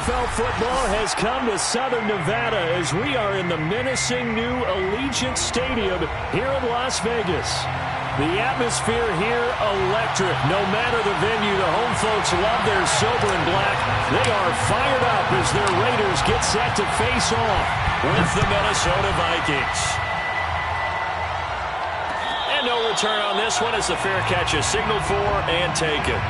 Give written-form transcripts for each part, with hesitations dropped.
NFL football has come to Southern Nevada as we are in the menacing new Allegiant Stadium here in Las Vegas. The atmosphere here electric. No matter the venue, the home folks love their silver and black. They are fired up as their Raiders get set to face off with the Minnesota Vikings. And no return on this one as the fair catch is signaled for and taken.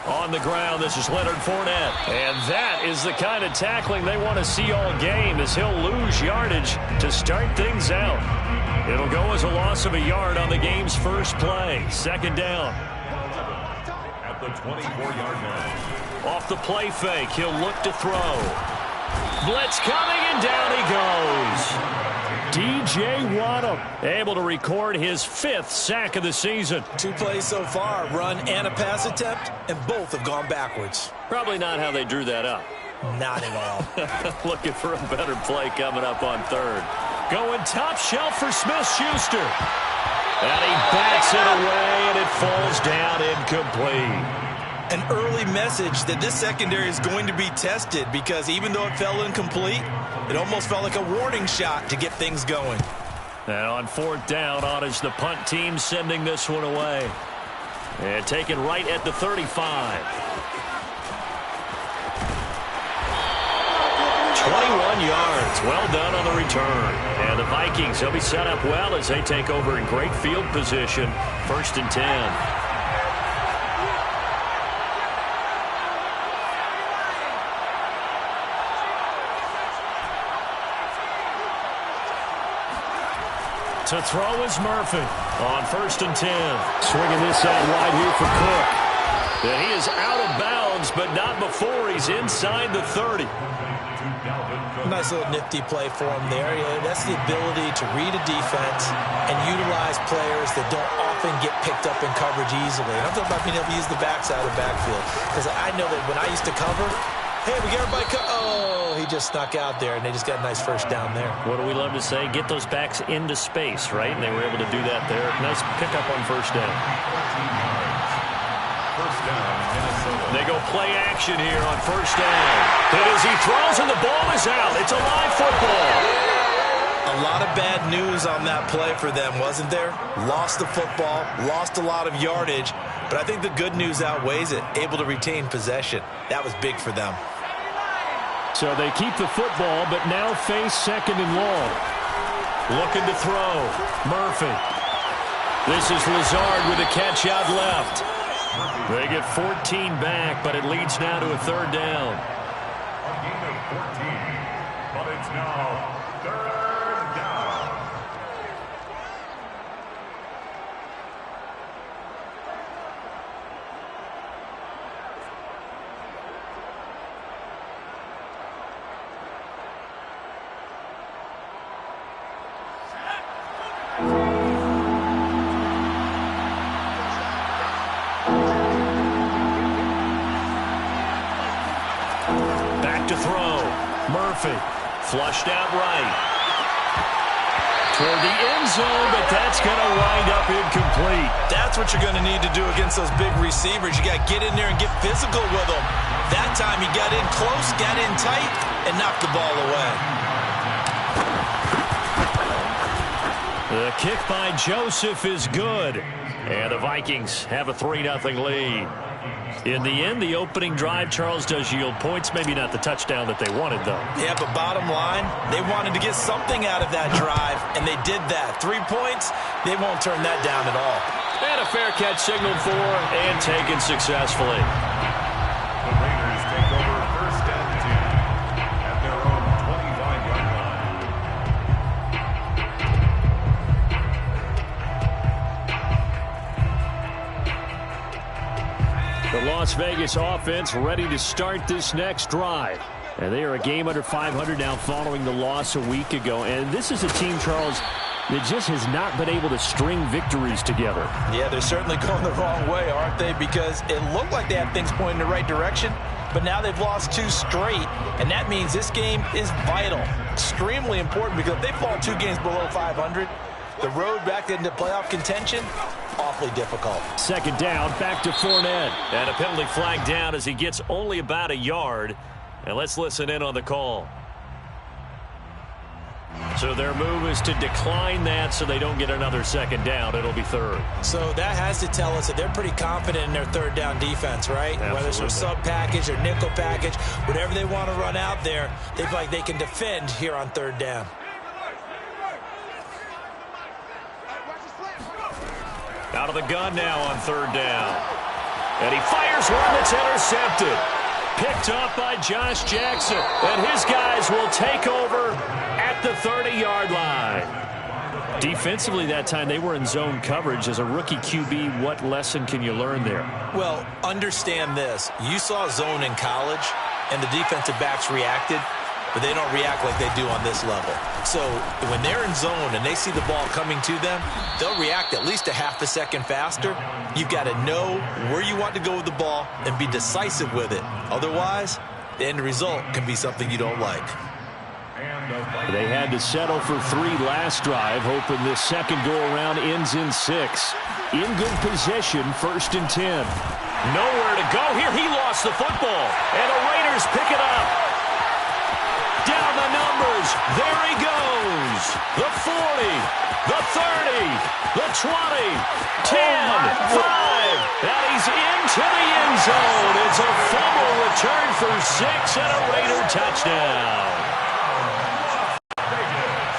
On the ground, this is Leonard Fournette. And that is the kind of tackling they want to see all game as he'll lose yardage to start things out. It'll go as a loss of a yard on the game's first play. Second down. At the 24-yard line. Off the play fake, he'll look to throw. Blitz coming, and down he goes. DJ Waddle able to record his 5th sack of the season. 2 plays so far, run and a pass attempt, and both have gone backwards. Probably not how they drew that up. Not at all. Looking for a better play coming up on third. Going top shelf for Smith-Schuster. And he backs it away, and it falls down incomplete. An early message that this secondary is going to be tested because even though it fell incomplete, it almost felt like a warning shot to get things going. And on 4th down, on is the punt team sending this one away. And taken right at the 35. 21 yards. Well done on the return. And the Vikings, they'll be set up well as they take over in great field position. 1st and 10. To throw is Murphy on 1st and 10. Swinging this out wide here for Cook. And he is out of bounds, but not before he's inside the 30. Nice little nifty play for him there. Yeah, that's the ability to read a defense and utilize players that don't often get picked up in coverage easily. And I'm talking about being able to use the backside of the backfield. Because I know that when I used to cover, hey, we get everybody oh, he just snuck out there, and they just got a nice first down there. What do we love to say? Get those backs into space, right? And they were able to do that there. Nice pickup on 1st down. First down, Minnesota. They go play action here on 1st down. And as he throws and the ball is out, it's a live football. A lot of bad news on that play for them, wasn't there? Lost the football, lost a lot of yardage, but I think the good news outweighs it. Able to retain possession. That was big for them. So they keep the football, but now face 2nd and long. Looking to throw. Murphy. This is Lazard with a catch out left. They get 14 back, but it leads now to a 3rd down. A gain of 14, but it's now 3rd down. Back to throw. Murphy. Flushed out right. Toward the end zone, but that's going to wind up incomplete. That's what you're going to need to do against those big receivers. You got to get in there and get physical with them. That time he got in close, got in tight, and knocked the ball away. The kick by Joseph is good. And the Vikings have a 3-0 lead. In the end, the opening drive, Charles, does yield points. Maybe not the touchdown that they wanted, though. Yeah, but bottom line, they wanted to get something out of that drive, and they did that. 3 points, they won't turn that down at all. And a fair catch signaled for and taken successfully. The Raiders take over 1st and 10 at their own 25-yard line. The Las Vegas offense ready to start this next drive. And they are a game under 500 now following the loss a week ago. And this is a team, Charles, that just has not been able to string victories together. Yeah, they're certainly going the wrong way, aren't they? Because it looked like they had things pointing in the right direction, but now they've lost 2 straight, and that means this game is vital, extremely important, because if they fall 2 games below 500, the road back into playoff contention, awfully difficult. Second down, back to Fournette. And a penalty flag down as he gets only about a yard. And let's listen in on the call. So their move is to decline that so they don't get another second down. It'll be third. So that has to tell us that they're pretty confident in their third down defense, right? Absolutely. Whether it's from sub-package or nickel package, whatever they want to run out there, they feel like they can defend here on third down. Out of the gun now on third down. And he fires one that's intercepted. Picked up by Josh Jackson. And his guys will take over at the 30-yard line. Defensively that time, they were in zone coverage. As a rookie QB, what lesson can you learn there? Well, understand this. You saw zone in college, and the defensive backs reacted, but they don't react like they do on this level. So when they're in zone and they see the ball coming to them, they'll react at least a half a second faster. You've got to know where you want to go with the ball and be decisive with it. Otherwise, the end result can be something you don't like. They had to settle for 3 last drive, hoping this second go-around ends in 6. In good position, 1st and 10. Nowhere to go here. He lost the football, and the Raiders pick it up. Down the numbers. There he goes. The 40, the 30, the 20, 10, 5. And he's into the end zone. It's a fumble return for 6 and a Raider touchdown.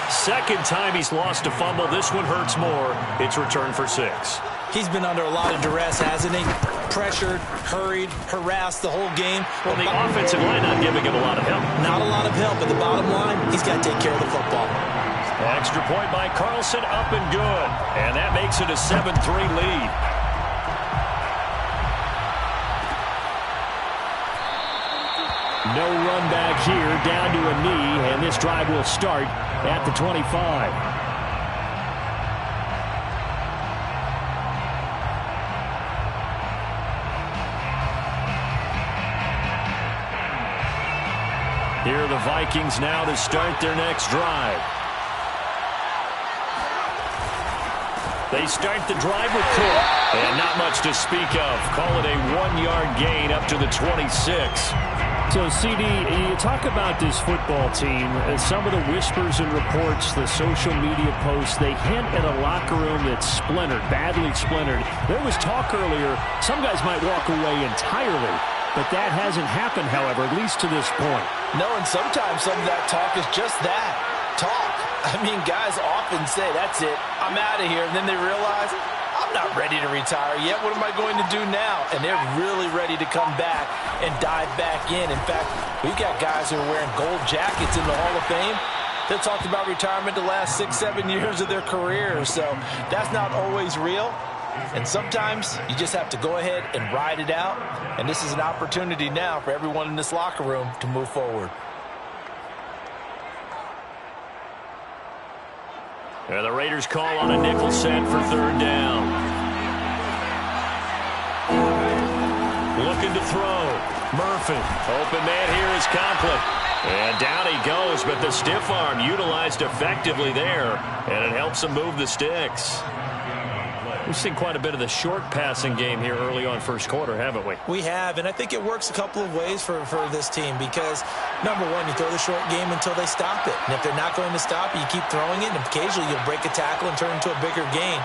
Second time he's lost a fumble. This one hurts more. It's returned for 6. He's been under a lot of duress, hasn't he? Pressured, hurried, harassed the whole game. Well, the offensive line not giving him a lot of help. Not a lot of help, but the bottom line, he's got to take care of the football. Extra point by Carlson, up and good. And that makes it a 7-3 lead. No run back here, down to a knee, and this drive will start at the 25. Here are the Vikings now to start their next drive. They start the drive with Cook, and not much to speak of. Call it a 1-yard gain up to the 26. So, CD, you talk about this football team, some of the whispers and reports, the social media posts, they hint at a locker room that's splintered, badly splintered. There was talk earlier, some guys might walk away entirely, but that hasn't happened, however, at least to this point. No, and sometimes some of that talk is just that, talk. I mean, guys often say, that's it, I'm out of here, and then they realize, I'm not ready to retire yet. What am I going to do now? And they're really ready to come back and dive back in. In fact, we've got guys who are wearing gold jackets in the Hall of Fame. They talked about retirement the last 6-7 years of their careers. So that's not always real. And sometimes you just have to go ahead and ride it out. And this is an opportunity now for everyone in this locker room to move forward. And the Raiders call on a nickel set for third down. Looking to throw. Murphy. Open man here is Conklin. And down he goes, but the stiff arm utilized effectively there. And it helps him move the sticks. We've seen quite a bit of the short passing game here early on first quarter, haven't we? We have, and I think it works a couple of ways for this team because, number one, you throw the short game until they stop it. And if they're not going to stop it, you keep throwing it, and occasionally you'll break a tackle and turn into a bigger gain.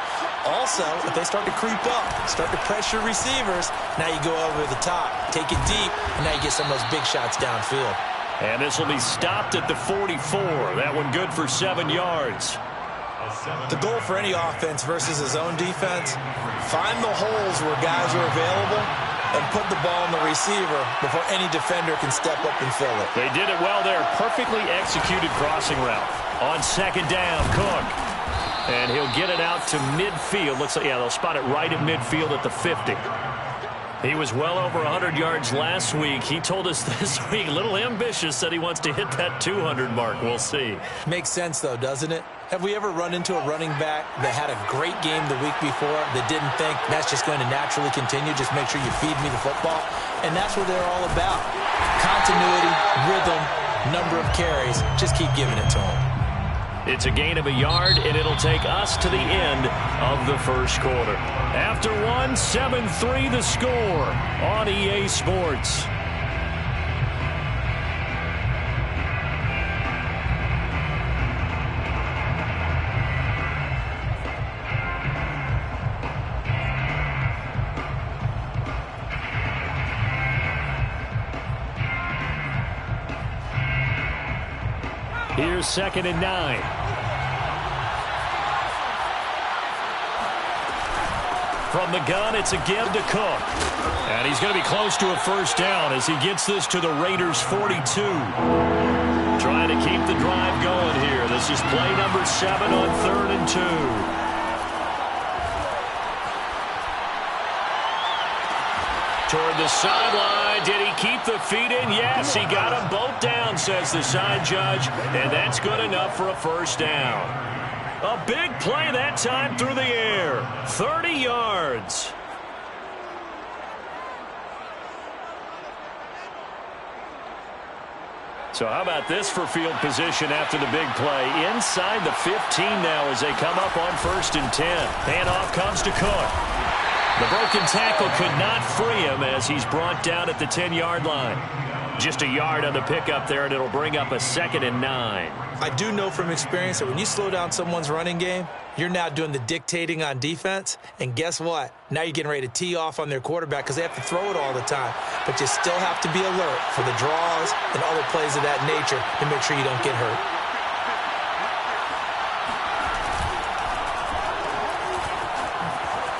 Also, if they start to creep up, start to pressure receivers, now you go over the top, take it deep, and now you get some of those big shots downfield. And this will be stopped at the 44. That one good for 7 yards. The goal for any offense versus a zone defense, find the holes where guys are available and put the ball in the receiver before any defender can step up and fill it. They did it well there. Perfectly executed crossing route. On second down, Cook. And he'll get it out to midfield. Looks like, yeah, they'll spot it right at midfield at the 50. He was well over 100 yards last week. He told us this week, a little ambitious, said he wants to hit that 200 mark. We'll see. Makes sense, though, doesn't it? Have we ever run into a running back that had a great game the week before that didn't think that's just going to naturally continue? Just make sure you feed me the football. And that's what they're all about. Continuity, rhythm, number of carries. Just keep giving it to them. It's a gain of a yard, and it'll take us to the end of the first quarter. After one, 7-3 the score on EA Sports. Here's 2nd and 9. From the gun, it's a give to Cook. And he's going to be close to a first down as he gets this to the Raiders' 42. Trying to keep the drive going here. This is play number 7 on 3rd and 2. Toward the sideline. Did he keep the feet in? Yes, he got them both down, says the side judge. And that's good enough for a first down. A big play that time through the air. 30 yards. So how about this for field position after the big play? Inside the 15 now as they come up on 1st and 10. Handoff comes to Cook. The broken tackle could not free him as he's brought down at the 10-yard line. Just a yard on the pickup there, and it'll bring up a 2nd and 9. I do know from experience that when you slow down someone's running game, you're now doing the dictating on defense. And guess what? Now you're getting ready to tee off on their quarterback because they have to throw it all the time. But you still have to be alert for the draws and other plays of that nature to make sure you don't get hurt.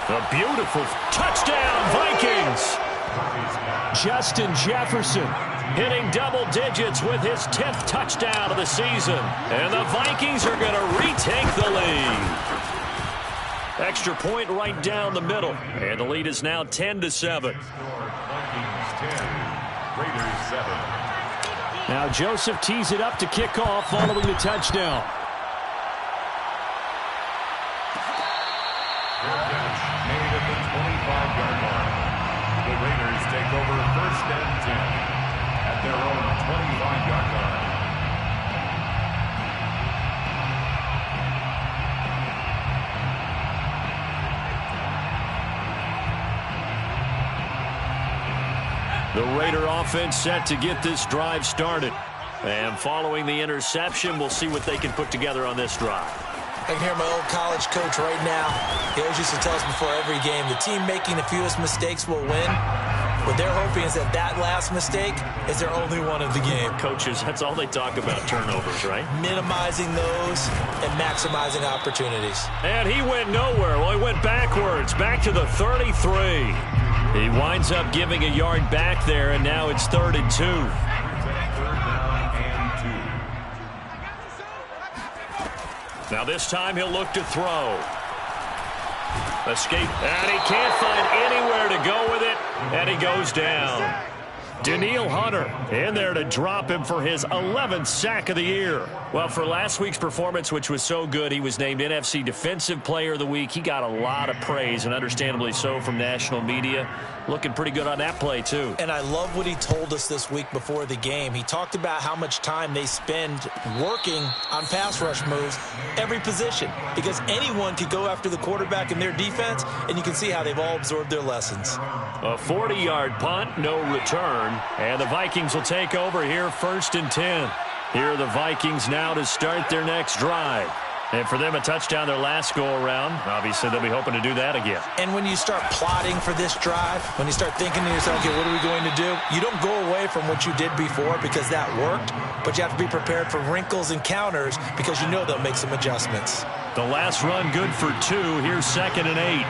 A beautiful touchdown, Vikings! Justin Jefferson hitting double digits with his 10th touchdown of the season. And the Vikings are going to retake the lead. Extra point right down the middle. And the lead is now 10-7. Vikings 10, Raiders 7. Now Joseph tees it up to kick off following the touchdown. Their catch made at the 25-yard line. The Raiders take over 1st and 10 at their own 25-yard line. The Raider offense set to get this drive started. And following the interception, we'll see what they can put together on this drive. I can hear my old college coach right now. He always used to tell us before every game, the team making the fewest mistakes will win. What they're hoping is that that last mistake is their only one of the game. Coaches, that's all they talk about, turnovers, right? Minimizing those and maximizing opportunities. And he went nowhere. Well, he went backwards, back to the 33. He winds up giving a yard back there, and now it's 3rd and 2. Now this time he'll look to throw. Escape, and he can't find anywhere to go with it, and he goes down. Danielle Hunter in there to drop him for his 11th sack of the year. Well, for last week's performance, which was so good, he was named NFC Defensive Player of the Week. He got a lot of praise, and understandably so, from national media. Looking pretty good on that play, too. And I love what he told us this week before the game. He talked about how much time they spend working on pass rush moves, every position, because anyone could go after the quarterback in their defense, and you can see how they've all absorbed their lessons. A 40-yard punt, no return, and the Vikings will take over here 1st and 10. Here are the Vikings now to start their next drive. And for them, a touchdown their last go-around. Obviously, they'll be hoping to do that again. And when you start plotting for this drive, when you start thinking to yourself, okay, what are we going to do? You don't go away from what you did before because that worked, but you have to be prepared for wrinkles and counters because you know they'll make some adjustments. The last run good for 2. Here's 2nd and 8.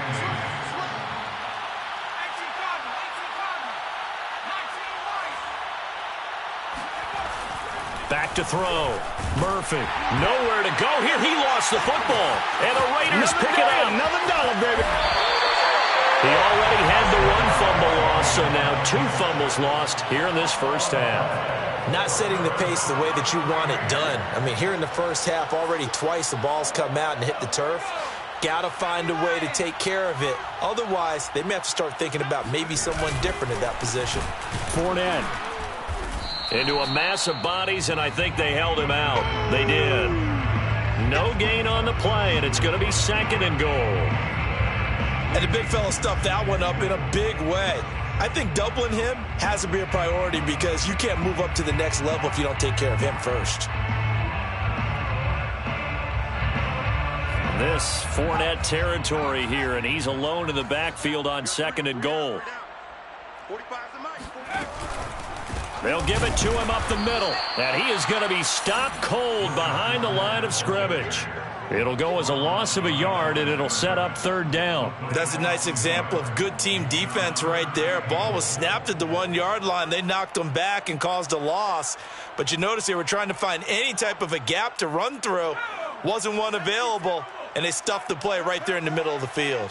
Back to throw. Murphy. Nowhere to go here. He lost the football. And the Raiders pick it up. Another dollar, baby. He already had the one fumble loss, so now 2 fumbles lost here in this first half. Not setting the pace the way that you want it done. I mean, here in the first half, already twice the ball's come out and hit the turf. Got to find a way to take care of it. Otherwise, they may have to start thinking about maybe someone different at that position. Fournette into a mass of bodies, and I think they held him out. They did. No gain on the play, and it's going to be 2nd and goal. And the big fella stuffed that one up in a big way. I think doubling him has to be a priority because you can't move up to the next level if you don't take care of him first. This Fournette territory here, and he's alone in the backfield on 2nd and goal. They'll give it to him up the middle, and he is going to be stopped cold behind the line of scrimmage. It'll go as a loss of a yard, and it'll set up 3rd down. That's a nice example of good team defense right there. Ball was snapped at the 1-yard line. They knocked them back and caused a loss. But you notice they were trying to find any type of a gap to run through. Wasn't one available, and they stuffed the play right there in the middle of the field.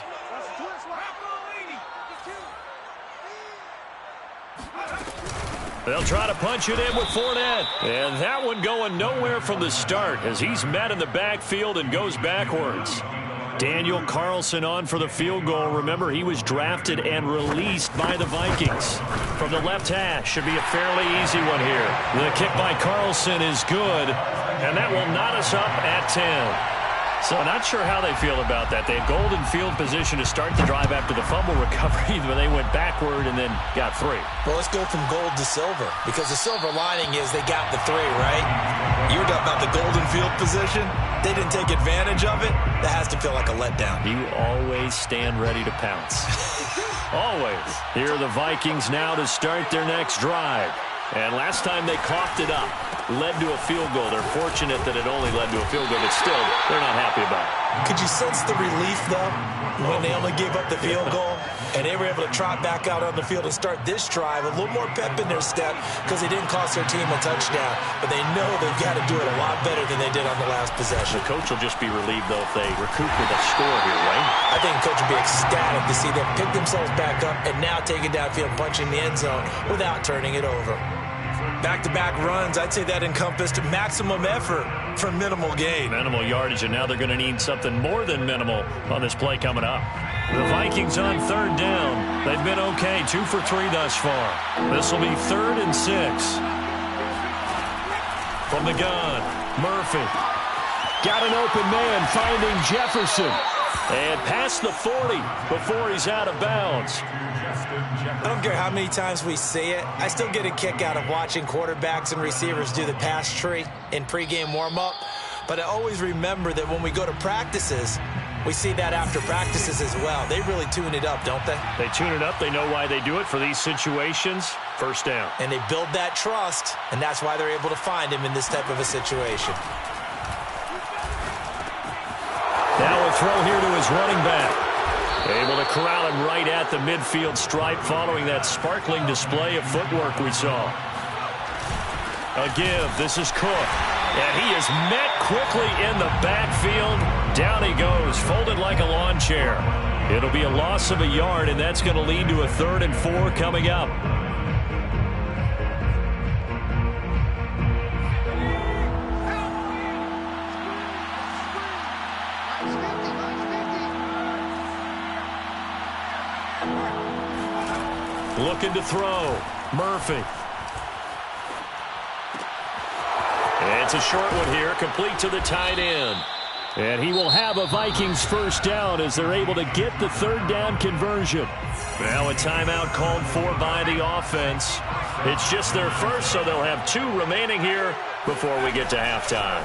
They'll try to punch it in with Fournette. And that one going nowhere from the start as he's met in the backfield and goes backwards. Daniel Carlson on for the field goal. Remember, he was drafted and released by the Vikings. From the left hash, should be a fairly easy one here. The kick by Carlson is good, and that will knot us up at 10. So not sure how they feel about that. They had golden field position to start the drive after the fumble recovery, but they went backward and then got 3. Well, let's go from gold to silver, because the silver lining is they got the 3, right? You were talking about the golden field position. They didn't take advantage of it. That has to feel like a letdown. You always stand ready to pounce. Always. Here are the Vikings now to start their next drive. And last time they coughed it up, led to a field goal. They're fortunate that it only led to a field goal, but still, they're not happy about it. Could you sense the relief, though, when they only gave up the field goal and they were able to trot back out on the field and start this drive, a little more pep in their step because they didn't cost their team a touchdown, but they know they've got to do it a lot better than they did on the last possession. The coach will just be relieved, though, if they recoup with a score here, right? I think the coach will be ecstatic to see them pick themselves back up and now take it downfield, punching the end zone without turning it over. Back-to-back runs, I'd say that encompassed maximum effort for minimal gain. Minimal yardage, and now they're going to need something more than minimal on this play coming up. The Vikings on 3rd down. They've been okay, 2 for 3 thus far. This will be 3rd and 6. From the gun, Murphy. Got an open man, finding Jefferson. And past the 40 before he's out of bounds. I don't care how many times we see it. I still get a kick out of watching quarterbacks and receivers do the pass tree in pregame warm-up. But I always remember that when we go to practices, we see that after practices as well. They really tune it up, don't they? They tune it up. They know why they do it for these situations. 1st down. And they build that trust, and that's why they're able to find him in this type of a situation. Now a throw here to his running back. Able to corral him right at the midfield stripe following that sparkling display of footwork we saw. A give. This is Cook. And he is met quickly in the backfield. Down he goes, folded like a lawn chair. It'll be a loss of a yard, and that's going to lead to a 3rd and 4 coming up. Looking to throw. Murphy. It's a short one here, complete to the tight end. And he will have a Vikings 1st down as they're able to get the 3rd down conversion. Now a timeout called for by the offense. It's just their first, so they'll have 2 remaining here before we get to halftime.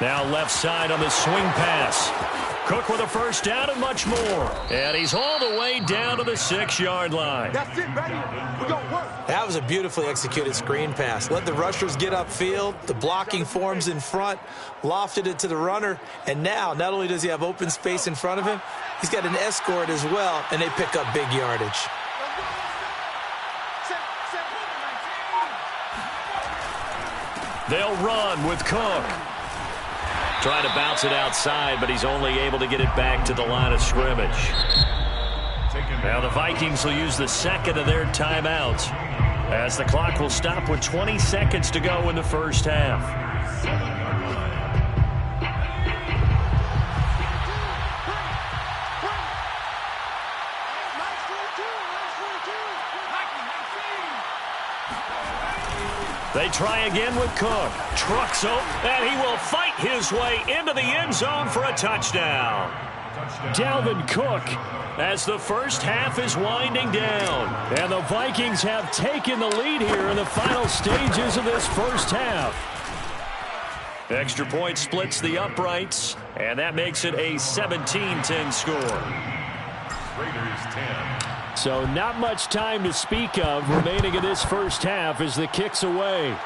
Now left side on the swing pass. Cook with a 1st down and much more. And he's all the way down to the 6-yard line. That's it, baby. We're going to work. That was a beautifully executed screen pass. Let the rushers get upfield. The blocking forms in front. Lofted it to the runner. And now, not only does he have open space in front of him, he's got an escort as well, and they pick up big yardage. They'll run with Cook. Trying to bounce it outside, but he's only able to get it back to the line of scrimmage. Now the Vikings will use the second of their timeouts as the clock will stop with 20 seconds to go in the first half. They try again with Cook. Trucks up, and he will fight his way into the end zone for a touchdown. Dalvin Cook as the first half is winding down. And the Vikings have taken the lead here in the final stages of this first half. Extra point splits the uprights, and that makes it a 17-10 score. Raiders 10. So not much time to speak of remaining in this first half as the kick's away.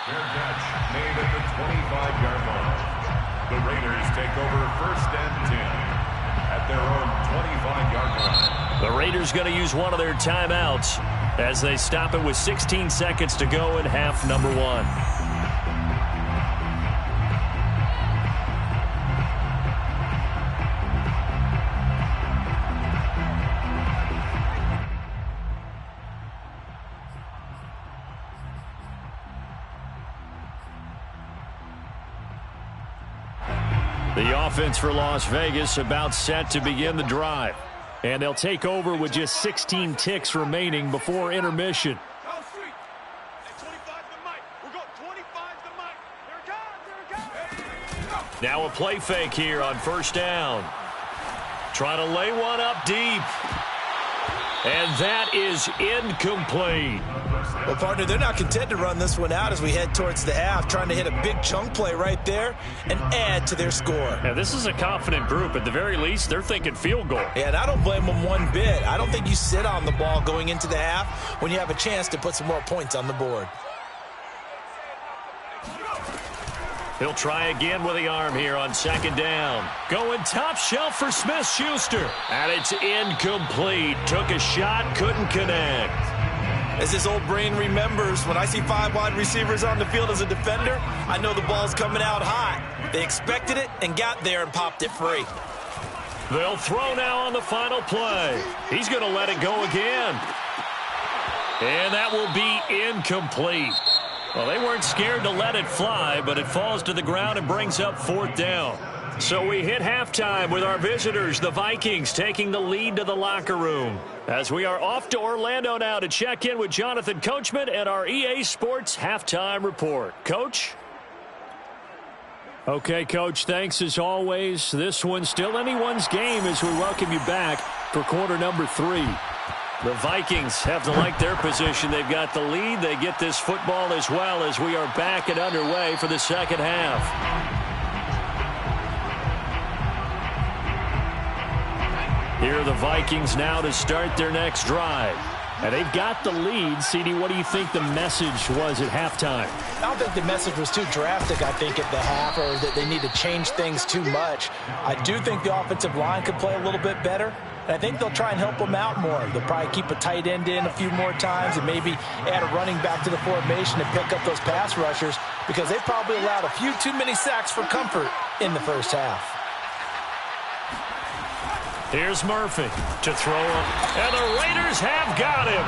Fair catch made at the 25-yard line. The Raiders take over first and 10 at their own 25-yard line. The Raiders going to use one of their timeouts as they stop it with 16 seconds to go in half number one. The offense for Las Vegas about set to begin the drive. And they'll take over with just 16 ticks remaining before intermission. Now a play fake here on first down. Trying to lay one up deep. And that is incomplete. Well, partner, they're not content to run this one out as we head towards the half, trying to hit a big chunk play right there and add to their score. Now, this is a confident group. At the very least, they're thinking field goal. Yeah, and I don't blame them one bit. I don't think you sit on the ball going into the half when you have a chance to put some more points on the board. He'll try again with the arm here on second down. Going top shelf for Smith-Schuster. And it's incomplete. Took a shot, couldn't connect. As this old brain remembers, when I see 5 wide receivers on the field as a defender, I know the ball's coming out hot. They expected it and got there and popped it free. They'll throw now on the final play. He's going to let it go again. And that will be incomplete. Well, they weren't scared to let it fly, but it falls to the ground and brings up fourth down. So we hit halftime with our visitors, the Vikings, taking the lead to the locker room. As we are off to Orlando now to check in with Jonathan Coachman and our EA Sports halftime report. Coach? Okay, Coach, thanks as always. This one's still anyone's game as we welcome you back for quarter number 3. The Vikings have to like their position. They've got the lead. They get this football as well as we are back and underway for the second half. Here are the Vikings now to start their next drive. And they've got the lead. CD, what do you think the message was at halftime? I don't think the message was too drastic, I think, at the half, or that they need to change things too much. I do think the offensive line could play a little bit better. And I think they'll try and help them out more. They'll probably keep a tight end in a few more times and maybe add a running back to the formation to pick up those pass rushers, because they probably allowed a few too many sacks for comfort in the first half. Here's Murphy to throw him, and the Raiders have got him.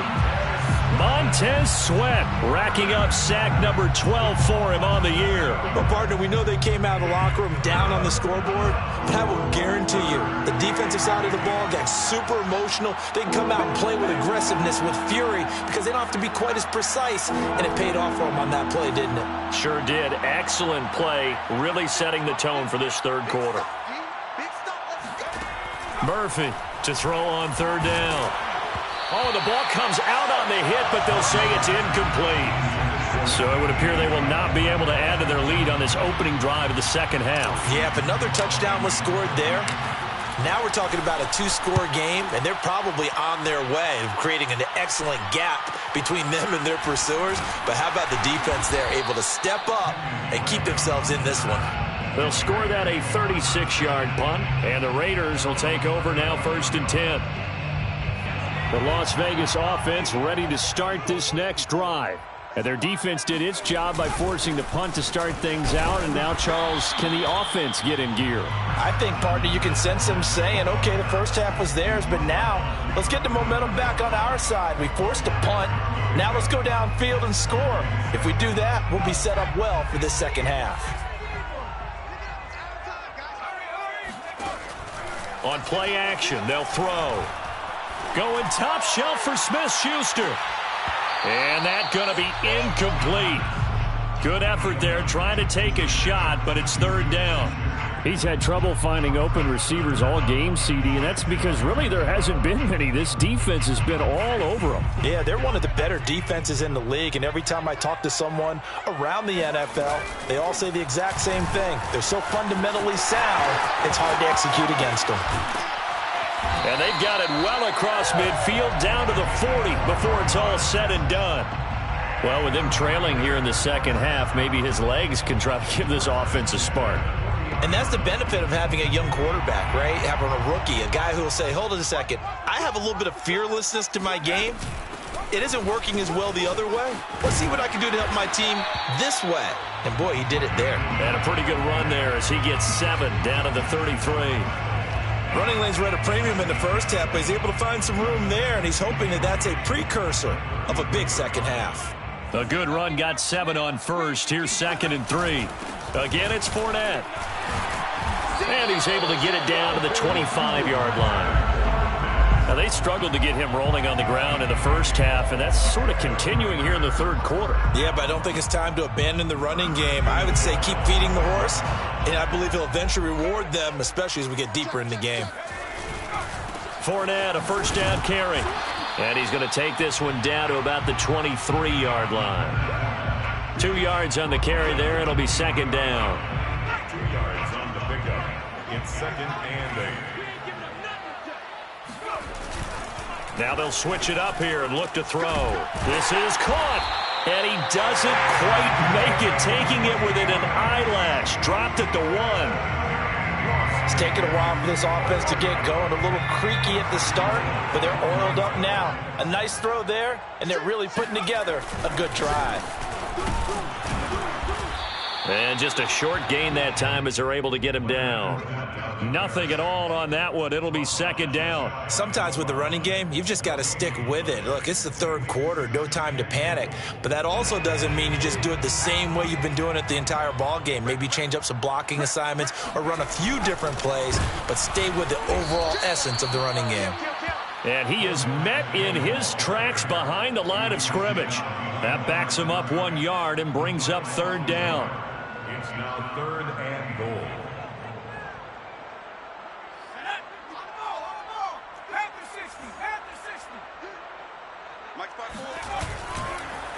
Montez Sweat racking up sack number 12 for him on the year. Well, partner, we know they came out of the locker room down on the scoreboard, but I will guarantee you the defensive side of the ball got super emotional. They can come out and play with aggressiveness, with fury, because they don't have to be quite as precise, and it paid off for them on that play, didn't it? Sure did. Excellent play, really setting the tone for this third quarter. Murphy to throw on third down. Oh, the ball comes out on the hit, but they'll say it's incomplete. So it would appear they will not be able to add to their lead on this opening drive of the second half. Yeah, if another touchdown was scored there, now we're talking about a 2-score game, and they're probably on their way of creating an excellent gap between them and their pursuers. But how about the defense there, able to step up and keep themselves in this one? They'll score that a 36-yard punt, and the Raiders will take over now first and 10. The Las Vegas offense ready to start this next drive. And their defense did its job by forcing the punt to start things out. And now, Charles, can the offense get in gear? I think, partner, you can sense them saying, okay, the first half was theirs, but now let's get the momentum back on our side. We forced a punt. Now let's go downfield and score. If we do that, we'll be set up well for this second half. On play action, they'll throw. Going top shelf for Smith-Schuster. And that's going to be incomplete. Good effort there trying to take a shot, but it's third down. He's had trouble finding open receivers all game, CD, and that's because really there hasn't been many. This defense has been all over them. Yeah, they're one of the better defenses in the league, and every time I talk to someone around the NFL, they all say the exact same thing. They're so fundamentally sound, it's hard to execute against them. And they've got it well across midfield down to the 40 before it's all said and done. Well, with him trailing here in the second half, maybe his legs can try to give this offense a spark. And that's the benefit of having a young quarterback, right? Having a rookie, a guy who will say, hold it a second, I have a little bit of fearlessness to my game. It isn't working as well the other way. Let's see what I can do to help my team this way. And, boy, he did it there. And a pretty good run there as he gets 7 down to the 33. Running lanes were at a premium in the first half, but he's able to find some room there, and he's hoping that that's a precursor of a big second half. A good run got 7 on first. Here's 2nd and 3. Again, it's Fournette. And he's able to get it down to the 25-yard line. Now, they struggled to get him rolling on the ground in the first half, and that's sort of continuing here in the third quarter. Yeah, but I don't think it's time to abandon the running game. I would say keep feeding the horse, and I believe he'll eventually reward them, especially as we get deeper in the game. Fournette, a first down carry. And he's going to take this one down to about the 23-yard line. 2 yards on the carry there. It'll be 2nd down. 2 yards on the pickup. It's 2nd and 8. Now they'll switch it up here and look to throw. This is caught. And he doesn't quite make it, taking it within an eyelash. Dropped at the 1. It's taken a while for this offense to get going. A little creaky at the start, but they're oiled up now. A nice throw there, and they're really putting together a good drive. And just a short gain that time as they're able to get him down. Nothing at all on that one. It'll be 2nd down. Sometimes with the running game, you've just got to stick with it. Look, it's the third quarter. No time to panic. But that also doesn't mean you just do it the same way you've been doing it the entire ball game. Maybe change up some blocking assignments or run a few different plays, but stay with the overall essence of the running game. And he is met in his tracks behind the line of scrimmage. That backs him up 1 yard and brings up 3rd down. It's now 3rd and goal.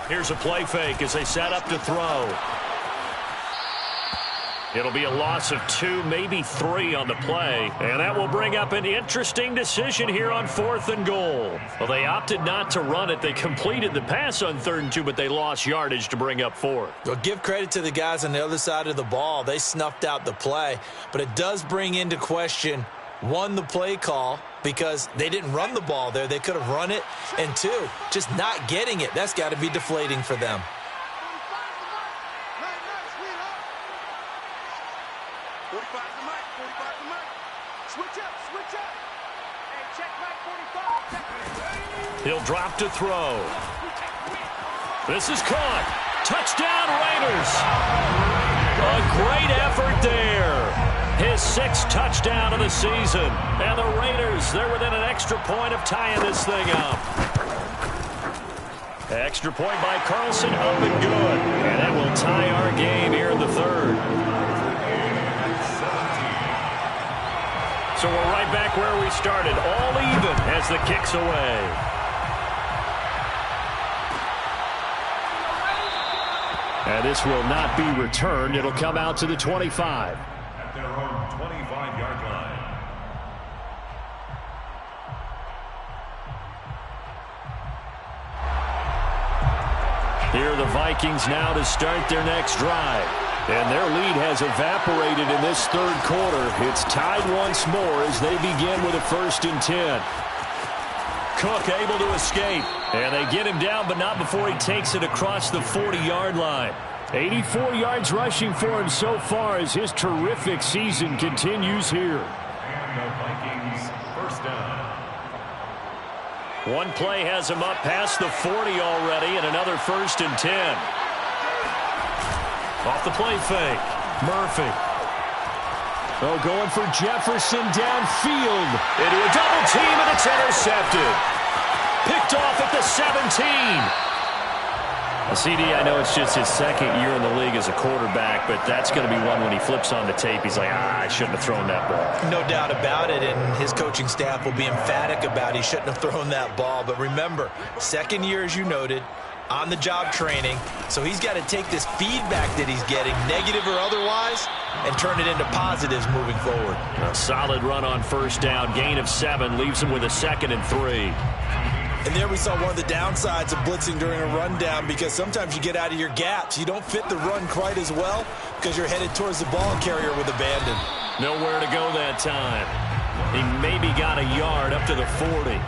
Here's a play fake as they set up to throw. It'll be a loss of 2, maybe 3 on the play. And that will bring up an interesting decision here on 4th and goal. Well, they opted not to run it. They completed the pass on 3rd and 2, but they lost yardage to bring up 4th. Well, give credit to the guys on the other side of the ball. They snuffed out the play. But it does bring into question, 1, the play call, because they didn't run the ball there. They could have run it. And 2, just not getting it. That's got to be deflating for them. He'll drop to throw. This is caught. Touchdown, Raiders. A great effort there. His 6th touchdown of the season. And the Raiders, they're within an extra point of tying this thing up. Extra point by Carlson, up and good. And that will tie our game here in the 3rd. So we're right back where we started, all even as the kick's away. And this will not be returned. It'll come out to the 25. At their own 25-yard line. Here are the Vikings now to start their next drive. And their lead has evaporated in this 3rd quarter. It's tied once more as they begin with a 1st and 10. Cook able to escape. And they get him down, but not before he takes it across the 40-yard line. 84 yards rushing for him so far as his terrific season continues here. And the Vikings first down. One play has him up past the 40 already, and another 1st and 10. Off the play fake. Murphy. Oh, going for Jefferson downfield. Into a double team, and it's intercepted. Picked off at the 17. CD, I know it's just his second year in the league as a quarterback, but that's going to be one when he flips on the tape. He's like, I shouldn't have thrown that ball. No doubt about it, and his coaching staff will be emphatic about he shouldn't have thrown that ball. But remember, second year, as you noted, on-the-job training, so he's got to take this feedback that he's getting, negative or otherwise, and turn it into positives moving forward. A solid run on 1st down. Gain of 7 leaves him with a 2nd and 3. And there we saw one of the downsides of blitzing during a rundown, because sometimes you get out of your gaps. You don't fit the run quite as well because you're headed towards the ball carrier with abandon. Nowhere to go that time. He maybe got a yard up to the 40.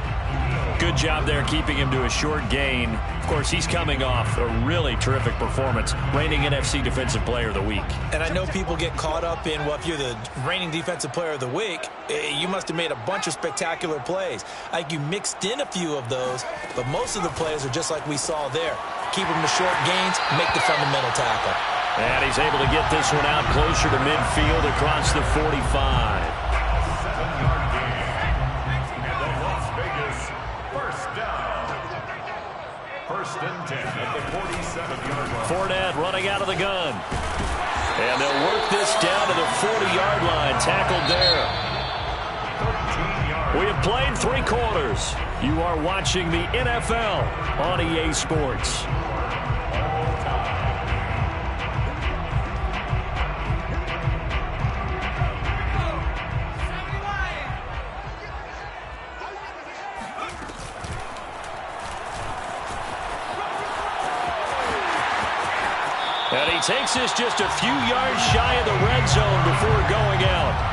Good job there keeping him to a short gain. Of course, he's coming off a really terrific performance, reigning NFC Defensive Player of the Week. And I know people get caught up in, well, if you're the reigning Defensive Player of the Week, you must have made a bunch of spectacular plays. Like, you mixed in a few of those, but most of the plays are just like we saw there. Keep them to short gains, make the fundamental tackle. And he's able to get this one out closer to midfield across the 45. 7-yard gain. And the Las Vegas first down. 1st and 10 at the 47-yard line. Fournette running out of the gun. And they'll work this down to the 40-yard line. Tackled there. 13 yards. We have played 3 quarters. You are watching the NFL on EA Sports. And he takes this just a few yards shy of the red zone before going out.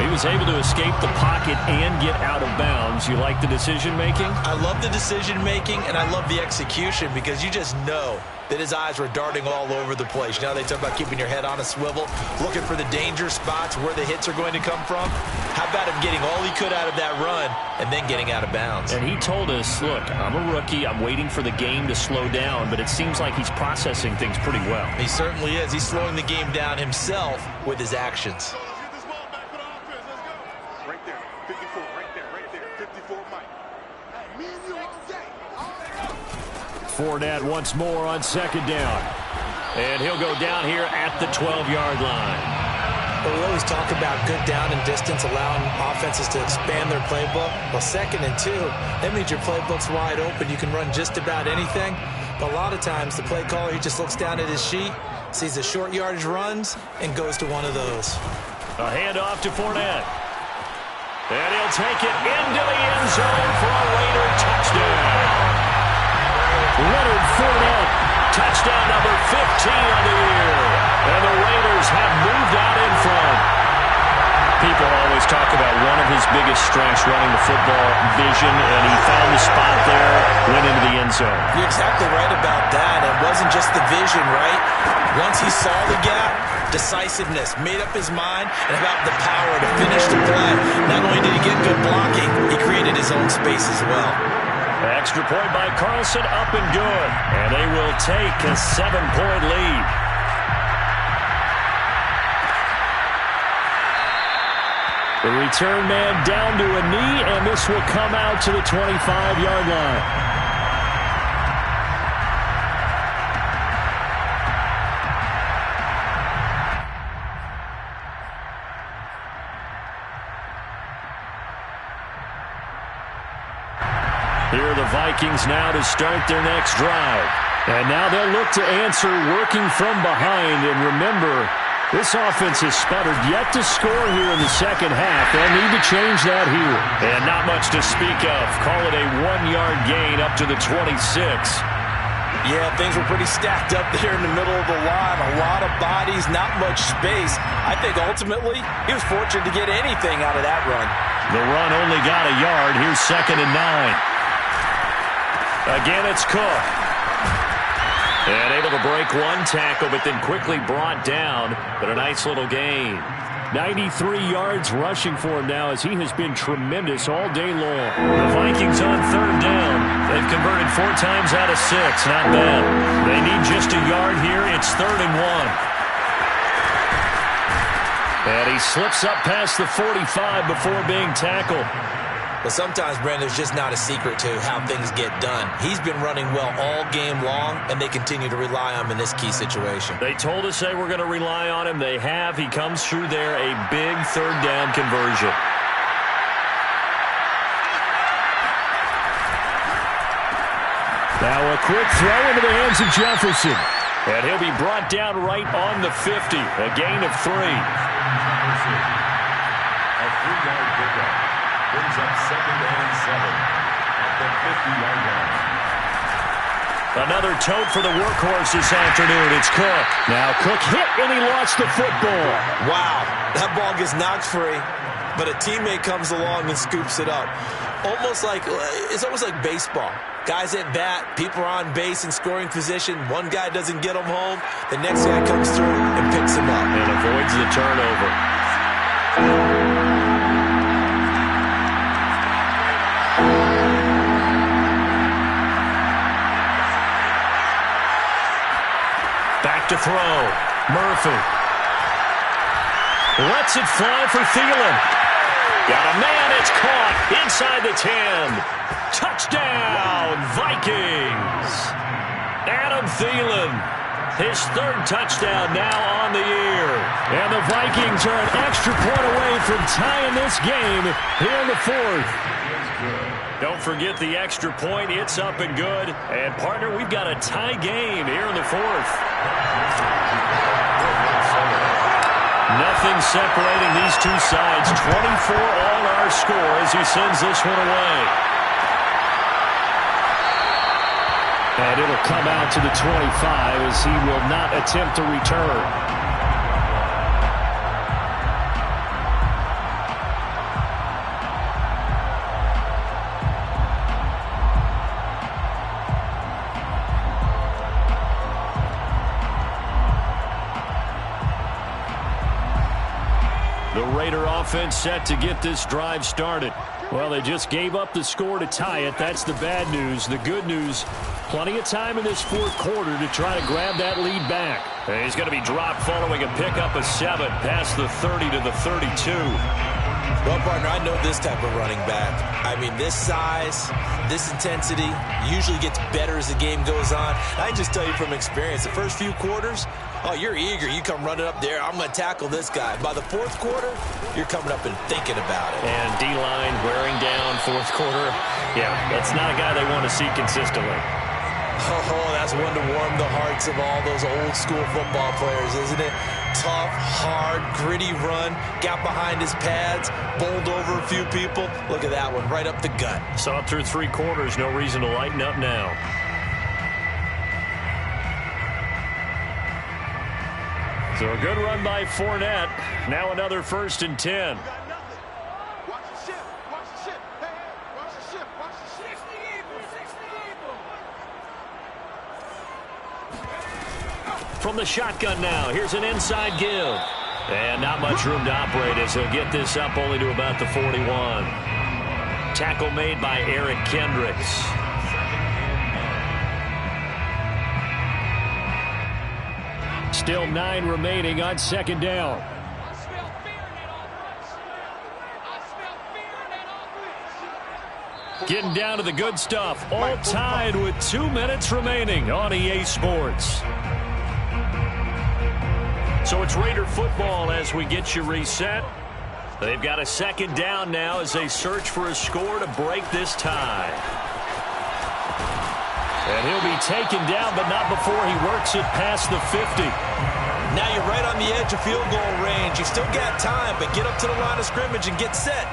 He was able to escape the pocket and get out of bounds. You like the decision-making? I love the decision-making, and I love the execution, because you just know that his eyes were darting all over the place. You know, they talk about keeping your head on a swivel, looking for the danger spots where the hits are going to come from. How about him getting all he could out of that run and then getting out of bounds? And he told us, look, I'm a rookie. I'm waiting for the game to slow down, but it seems like he's processing things pretty well. He certainly is. He's slowing the game down himself with his actions. Fournette once more on 2nd down. And he'll go down here at the 12-yard line. But we always talk about good down and distance, allowing offenses to expand their playbook. Well, 2nd and 2, that means your playbook's wide open. You can run just about anything. But a lot of times, the play caller, he just looks down at his sheet, sees the short yardage runs, and goes to one of those. A handoff to Fournette. And he'll take it into the end zone for a Raider touchdown. Leonard Fournette, touchdown number 15 on the year. And the Raiders have moved out in front. People always talk about one of his biggest strengths running the football, vision, and he found the spot there, went into the end zone. You're exactly right about that. It wasn't just the vision, right? Once he saw the gap, decisiveness, made up his mind, and about the power to finish the play. Not only did he get good blocking, he created his own space as well. Extra point by Carlson, up and good. And they will take a 7-point lead. The return man down to a knee, and this will come out to the 25-yard line. Here are the Vikings now to start their next drive. And now they'll look to answer working from behind. And remember, this offense has sputtered yet to score here in the second half. They'll need to change that here. And not much to speak of. Call it a 1-yard gain up to the 26. Yeah, things were pretty stacked up there in the middle of the line. A lot of bodies, not much space. I think ultimately he was fortunate to get anything out of that run. The run only got a yard. Here's 2nd and 9. Again, it's Cook. And able to break one tackle, but then quickly brought down. But a nice little gain. 93 yards rushing for him now as he has been tremendous all day long. The Vikings on third down. They've converted 4 times out of 6. Not bad. They need just a yard here. It's 3rd and 1. And he slips up past the 45 before being tackled. But sometimes, Brandon, there's just not a secret to how things get done. He's been running well all game long, and they continue to rely on him in this key situation. They told us they were going to rely on him. They have. He comes through there, a big 3rd down conversion. Now a quick throw into the hands of Jefferson. And he'll be brought down right on the 50. A gain of 3. Jefferson, a 3-yard pickup. Brings up 2nd and 7 at the 50-yard line. Another tote for the workhorse this afternoon. It's Cook. Now Cook hit and he lost the football. Wow, that ball gets knocked free, but a teammate comes along and scoops it up. It's almost like baseball. Guys at bat, people are on base in scoring position. One guy doesn't get them home. The next guy comes through and picks him up. And avoids the turnover. Back to throw. Murphy. Lets it fly for Thielen. Got a man. It's caught inside the 10. Touchdown, Vikings. Adam Thielen. His 3rd touchdown now on the year. And the Vikings are an extra point away from tying this game here in the 4th. Don't forget the extra point. It's up and good. And, partner, we've got a tie game here in the 4th. Nothing separating these two sides. 24 all our score as he sends this one away. And it'll come out to the 25 as he will not attempt to return. The Raider offense set to get this drive started. Well, they just gave up the score to tie it. That's the bad news. The good news, plenty of time in this 4th quarter to try to grab that lead back. And he's going to be dropped following a pickup of 7 past the 30 to the 32. Well, partner, I know this type of running back. I mean, this size, this intensity usually gets better as the game goes on. I can just tell you from experience, the first few quarters, oh, you're eager. You come running up there. I'm going to tackle this guy. By the 4th quarter, you're coming up and thinking about it. And D-line wearing down 4th quarter. Yeah, that's not a guy they want to see consistently. Oh, that's one to warm the hearts of all those old school football players, isn't it? Tough, hard, gritty run, got behind his pads, bowled over a few people. Look at that one, right up the gut. Saw it through 3 quarters, no reason to lighten up now. So a good run by Fournette. Now another 1st and 10. From the shotgun now, here's an inside give. And not much room to operate as he'll get this up only to about the 41. Tackle made by Eric Kendricks. Still 9 remaining on 2nd down. Getting down to the good stuff. All tied with 2 minutes remaining on EA Sports. So it's Raider football as we get you reset. They've got a 2nd down now as they search for a score to break this tie. And he'll be taken down, but not before he works it past the 50. Now you're right on the edge of field goal range. You've still got time, but get up to the line of scrimmage and get set.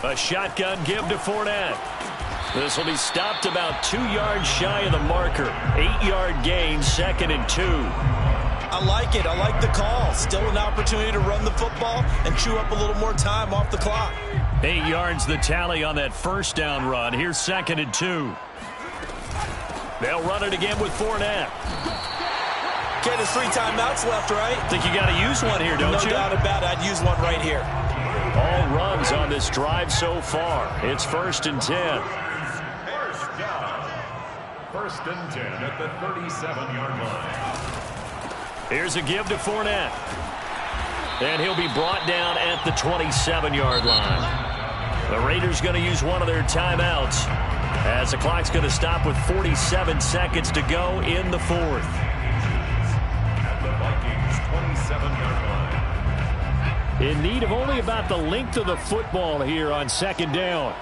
A shotgun give to Fournette. This will be stopped about 2 yards shy of the marker. 8-yard gain, 2nd and 2. I like it. I like the call. Still an opportunity to run the football and chew up a little more time off the clock. 8 yards the tally on that first down run. Here's 2nd and 2. They'll run it again with Fournette. Okay, there's 3 timeouts left, right? Think you got to use one here, don't you? No doubt about it. I'd use one right here. All runs on this drive so far. It's 1st and 10. First down. 1st and 10 at the 37-yard line. Here's a give to Fournette. And he'll be brought down at the 27-yard line. The Raiders going to use one of their timeouts as the clock's going to stop with 47 seconds to go in the 4th. At the Vikings 27-yard line. In need of only about the length of the football here on 2nd down.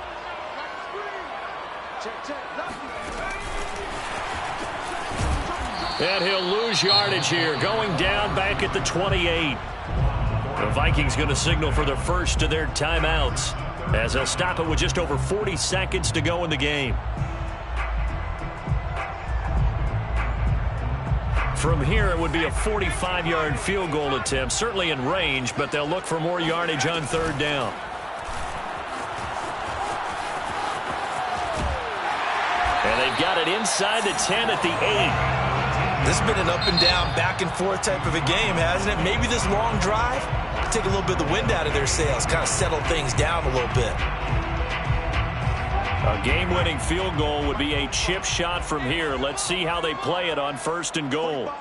And he'll lose yardage here, going down back at the 28. The Vikings going to signal for the first of their timeouts as they'll stop it with just over 40 seconds to go in the game. From here, it would be a 45-yard field goal attempt, certainly in range, but they'll look for more yardage on 3rd down. And they've got it inside the 10 at the 8. This has been an up and down, back and forth type of a game, hasn't it? Maybe this long drive take a little bit of the wind out of their sails, kind of settle things down a little bit. A game-winning field goal would be a chip shot from here. Let's see how they play it on 1st and goal.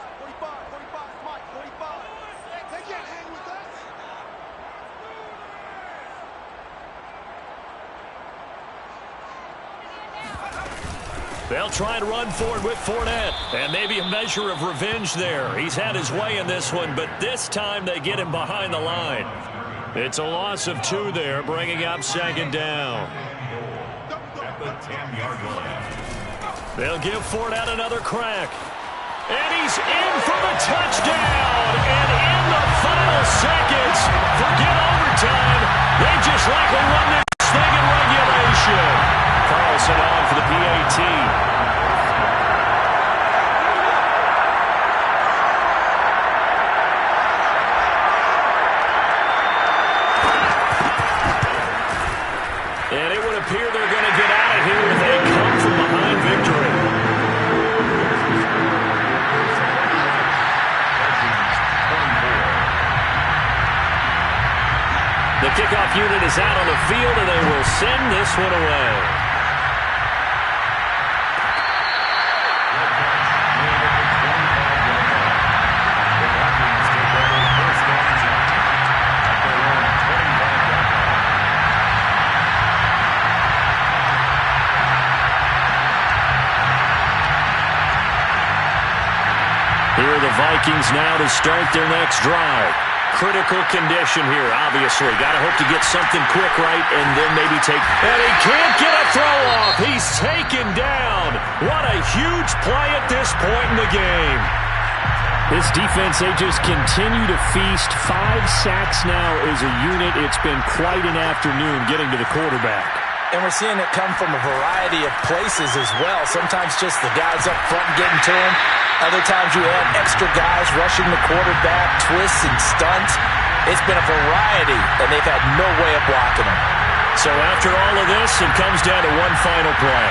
They'll try and run forward with Fournette. And maybe a measure of revenge there. He's had his way in this one, but this time they get him behind the line. It's a loss of 2 there, bringing up 2nd down. At the 10-yard line. They'll give Fournette another crack. And he's in for the touchdown. And in the final seconds, forget overtime. They just likely won this thing in regulation. Carlson on for the PAT. And it would appear they're going to get out of here with a come-from-behind victory. The kickoff unit is out on the field, and they will send this one away. Here are the Vikings now to start their next drive. Critical condition here, obviously. Got to hope to get something quick right and then maybe take... And he can't get a throw off. He's taken down. What a huge play at this point in the game. This defense, they just continue to feast. 5 sacks now as a unit. It's been quite an afternoon getting to the quarterback. And we're seeing it come from a variety of places as well. Sometimes just the guys up front getting to him. Other times you have extra guys rushing the quarterback, twists and stunts. It's been a variety, and they've had no way of blocking him. So after all of this, it comes down to one final play.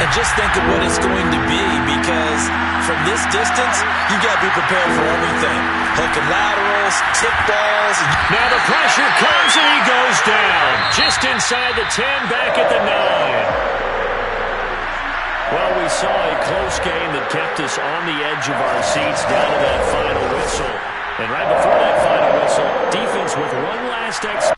And just think of what it's going to be, because from this distance, you got to be prepared for everything. Hook and laterals, tip balls. Now the pressure comes, and he goes down. Just inside the 10, back at the 9. Well, we saw a close game that kept us on the edge of our seats down to that final whistle. And right before that final whistle, defense with one last extra